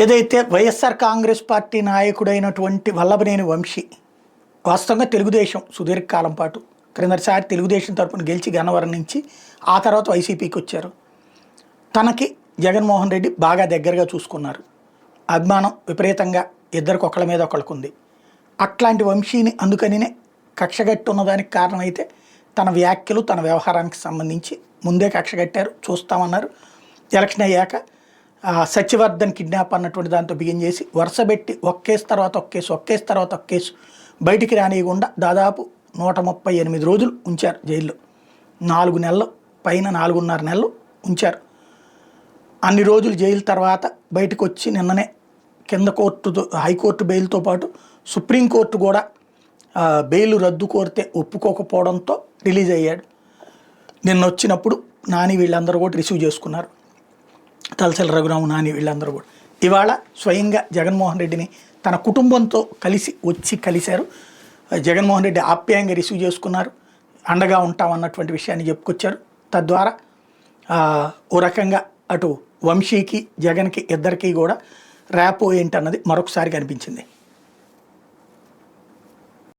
ఏదైతే వైఎస్ఆర్ కాంగ్రెస్ పార్టీ నాయకుడైనటువంటి వల్లభనేని వంశీ వాస్తవంగా తెలుగుదేశం సుదీర్ఘకాలం పాటు క్రిందటిసారి తెలుగుదేశం తరపున గెలిచి గన్నవరం నుంచి ఆ తర్వాత వైసీపీకి వచ్చారు. తనకి జగన్మోహన్ రెడ్డి బాగా దగ్గరగా చూసుకున్నారు. అభిమానం విపరీతంగా ఇద్దరికి ఒకళ్ళ మీద ఒకళ్ళకు ఉంది. అట్లాంటి వంశీని అందుకనినే కక్షగట్టి ఉన్నదానికి కారణమైతే తన వ్యాఖ్యలు తన వ్యవహారానికి సంబంధించి ముందే కక్షగట్టారు, చూస్తామన్నారు. ఎలక్షన్ అయ్యాక సత్యవర్ధన్ కిడ్నాప్ అన్నటువంటి దాంతో బిగిన్ చేసి వరుసపెట్టి ఒక కేసు తర్వాత ఒక కేసు, ఒక కేసు తర్వాత ఒక కేసు బయటికి రానియకుండా దాదాపు 138 రోజులు ఉంచారు జైల్లో. 4 నెలలు పైన 4.5 నెలలు ఉంచారు. అన్ని రోజులు జైలు తర్వాత బయటకు వచ్చి నిన్ననే కింద కోర్టు హైకోర్టు బెయిల్తో పాటు సుప్రీంకోర్టు కూడా బెయిల్ రద్దు కోరితే ఒప్పుకోకపోవడంతో రిలీజ్ అయ్యాడు. నిన్న వచ్చినప్పుడు నాని వీళ్ళందరూ కూడా రిసీవ్ చేసుకున్నారు. తలసల రఘురాము, నాని వీళ్ళందరూ కూడా ఇవాళ స్వయంగా జగన్మోహన్ రెడ్డిని తన కుటుంబంతో కలిశారు. జగన్మోహన్ రెడ్డి ఆప్యాయంగా రిసీవ్ చేసుకున్నారు. అండగా ఉంటామన్నటువంటి విషయాన్ని చెప్పుకొచ్చారు. తద్వారా ఓ రకంగా అటు వంశీకి జగన్కి ఇద్దరికీ కూడా ర్యాపో ఏంటన్నది మరొకసారి కనిపించింది.